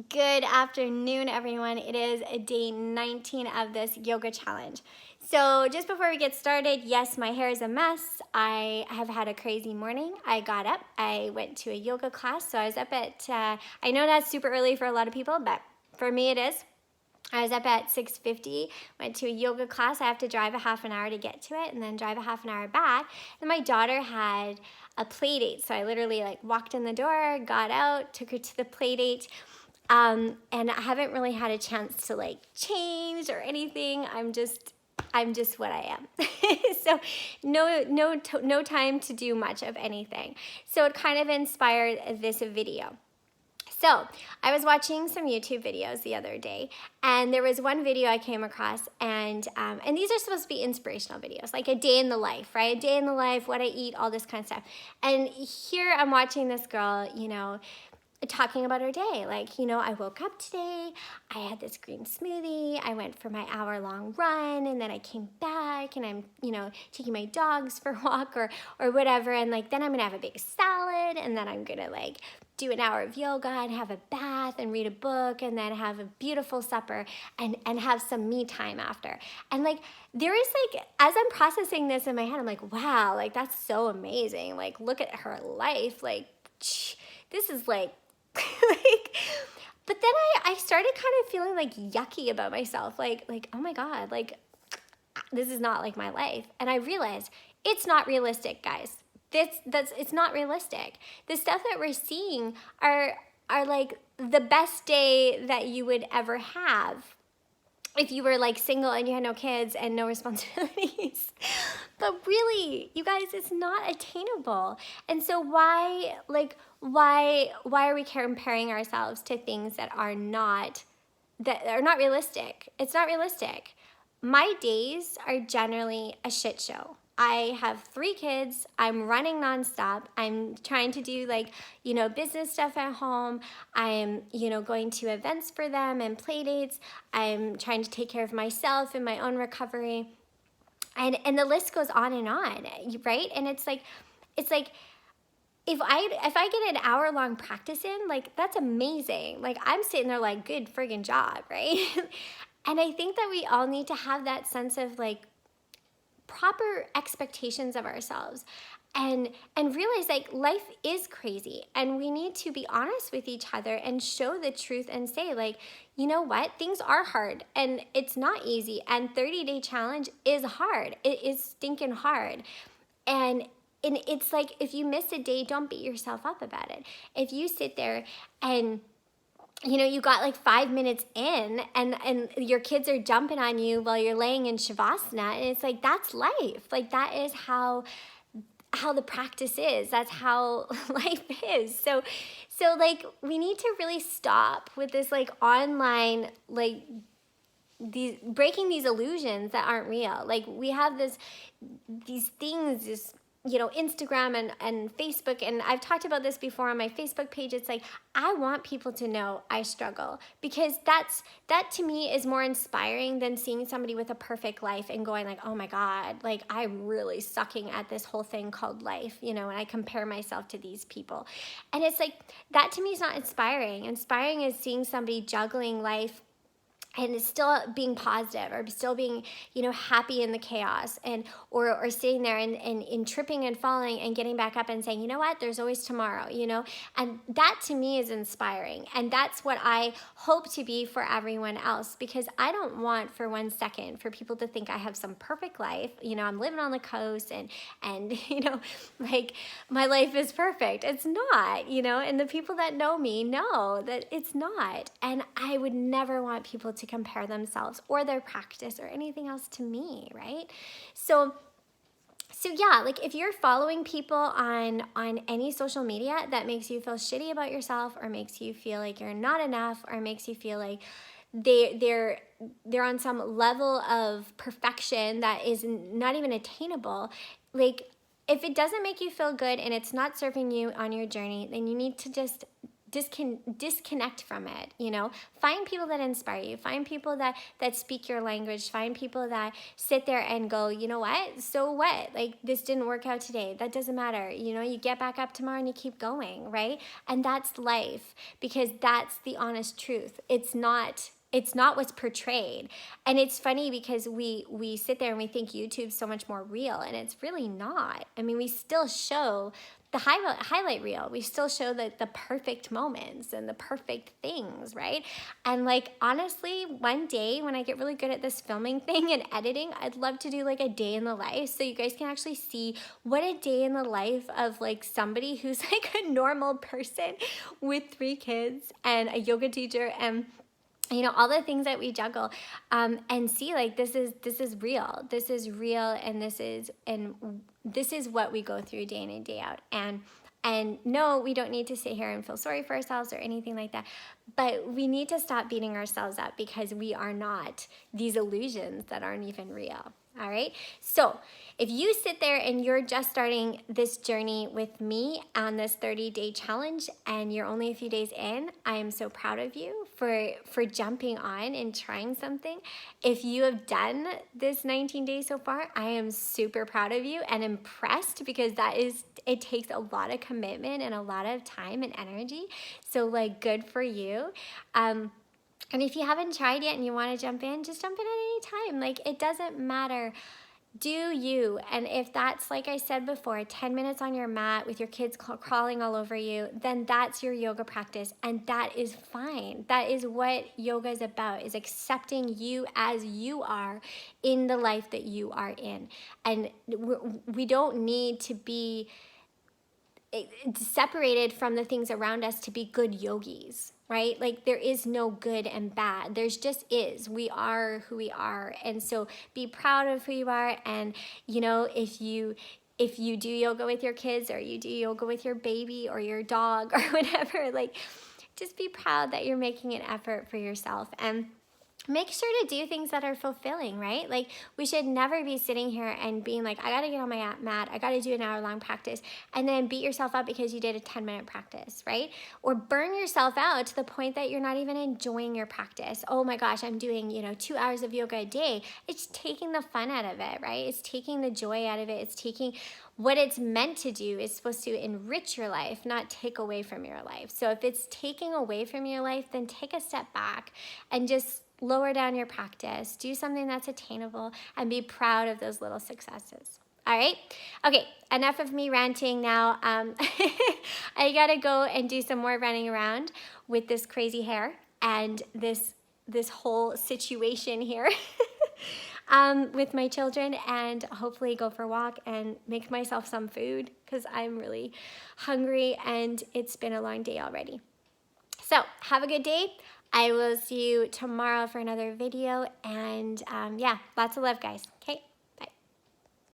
Good afternoon, everyone. It is day 19 of this yoga challenge. So just before we get started, yes, my hair is a mess. I have had a crazy morning. I got up, I went to a yoga class. So I was up at, I know that's super early for a lot of people, but for me it is. I was up at 6:50, went to a yoga class. I have to drive a half an hour to get to it and then drive a half an hour back. And my daughter had a play date. So I literally walked in the door, got out, took her to the play date. And I haven't really had a chance to change or anything. I'm just what I am. So no time to do much of anything. So it kind of inspired this video. So I was watching some YouTube videos the other day, and there was one video I came across, and these are supposed to be inspirational videos, like a day in the life, right? A day in the life, what I eat, all this kind of stuff. And here I'm watching this girl, talking about her day. I woke up today, I had this green smoothie, I went for my hour-long run, and then I came back, and I'm, taking my dogs for a walk or whatever, and then I'm gonna have a big salad, and then I'm gonna do an hour of yoga and have a bath and read a book and then have a beautiful supper and have some me time after. And there is as I'm processing this in my head, I'm like, wow, that's so amazing. Look at her life. This is but then I started kind of feeling yucky about myself. Oh my God, this is not my life. And I realized it's not realistic, guys. It's not realistic. The stuff that we're seeing are the best day that you would ever have if you were single and you had no kids and no responsibilities. But really, you guys, it's not attainable. And so why are we comparing ourselves to things that are not realistic? It's not realistic. My days are generally a shit show. I have 3 kids. I'm running nonstop. I'm trying to do business stuff at home. I'm, going to events for them and play dates. I'm trying to take care of myself and my own recovery. And the list goes on, right? And it's like if I get an hour-long practice in, that's amazing. I'm sitting there good friggin' job, right? And I think that we all need to have that sense of proper expectations of ourselves and realize life is crazy, and we need to be honest with each other and show the truth and say you know what, things are hard and it's not easy, and 30-day challenge is hard. It is stinking hard. And it's if you miss a day, don't beat yourself up about it. If you sit there and you got 5 minutes in and your kids are jumping on you while you're laying in Shavasana, and it's that's life. That is how the practice is. That's how life is. So we need to really stop with this online, these breaking these illusions that aren't real. We have these things, Instagram and Facebook, and I've talked about this before on my Facebook page. It's I want people to know I struggle, because that to me is more inspiring than seeing somebody with a perfect life and going oh my God, I'm really sucking at this whole thing called life, and I compare myself to these people. And it's that to me is not inspiring. Inspiring is seeing somebody juggling life and still being positive, or still being, happy in the chaos, and or sitting there and tripping and falling and getting back up and saying, you know what, there's always tomorrow, and that to me is inspiring. And that's what I hope to be for everyone else, because I don't want for 1 second for people to think I have some perfect life. I'm living on the coast and my life is perfect. It's not, and the people that know me know that it's not. And I would never want people to compare themselves or their practice or anything else to me, right? So yeah, if you're following people on any social media that makes you feel shitty about yourself, or makes you feel you're not enough, or makes you feel they're on some level of perfection that is not even attainable, if it doesn't make you feel good and it's not serving you on your journey, then you need to just disconnect from it, you know. Find people that inspire you. Find people that speak your language. Find people that sit there and go, you know what? So what? Like, this didn't work out today. That doesn't matter. You know, you get back up tomorrow and you keep going, right? And that's life, because that's the honest truth. It's not what's portrayed. And it's funny because we sit there and we think YouTube's so much more real, and it's really not. I mean, we still show the highlight reel. We still show the perfect moments and the perfect things, right? And like, honestly, one day when I get really good at this filming thing and editing, I'd love to do like a day in the life, so you guys can actually see what a day in the life of like somebody who's like a normal person with 3 kids and a yoga teacher and, you know, all the things that we juggle, and see, like, this is real. This is real, and this is what we go through day in and day out. And no, we don't need to sit here and feel sorry for ourselves or anything like that. But we need to stop beating ourselves up, because we are not these illusions that aren't even real. All right. So if you sit there and you're just starting this journey with me on this 30-day challenge and you're only a few days in, I am so proud of you for jumping on and trying something. If you have done this 19 days so far, I am super proud of you and impressed, because it takes a lot of commitment and a lot of time and energy. So like, good for you. And if you haven't tried yet and you want to jump in, just jump in at any time. Like, it doesn't matter. Do you. And if that's, like I said before, 10 minutes on your mat with your kids crawling all over you, then that's your yoga practice. And that is fine. That is what yoga is about, is accepting you as you are in the life that you are in. And we don't need to be separated from the things around us to be good yogis, right? Like, there is no good and bad. There's just is. We are who we are. And so be proud of who you are. And, you know, if you do yoga with your kids, or you do yoga with your baby or your dog or whatever, like, just be proud that you're making an effort for yourself. And make sure to do things that are fulfilling, right? Like, we should never be sitting here and being like, I got to get on my mat, I got to do an hour-long practice, and then beat yourself up because you did a 10-minute practice, right? Or burn yourself out to the point that you're not even enjoying your practice. Oh my gosh, I'm doing, 2 hours of yoga a day. It's taking the fun out of it, right? It's taking the joy out of it. It's taking what it's meant to do. Is supposed to enrich your life, not take away from your life. So if it's taking away from your life, then take a step back and just lower down your practice. Do something that's attainable and be proud of those little successes. All right? Okay, enough of me ranting now. I gotta go and do some more running around with this crazy hair and this whole situation here with my children, and hopefully go for a walk and make myself some food, because I'm really hungry and it's been a long day already. So have a good day. I will see you tomorrow for another video, and yeah, lots of love, guys. Okay.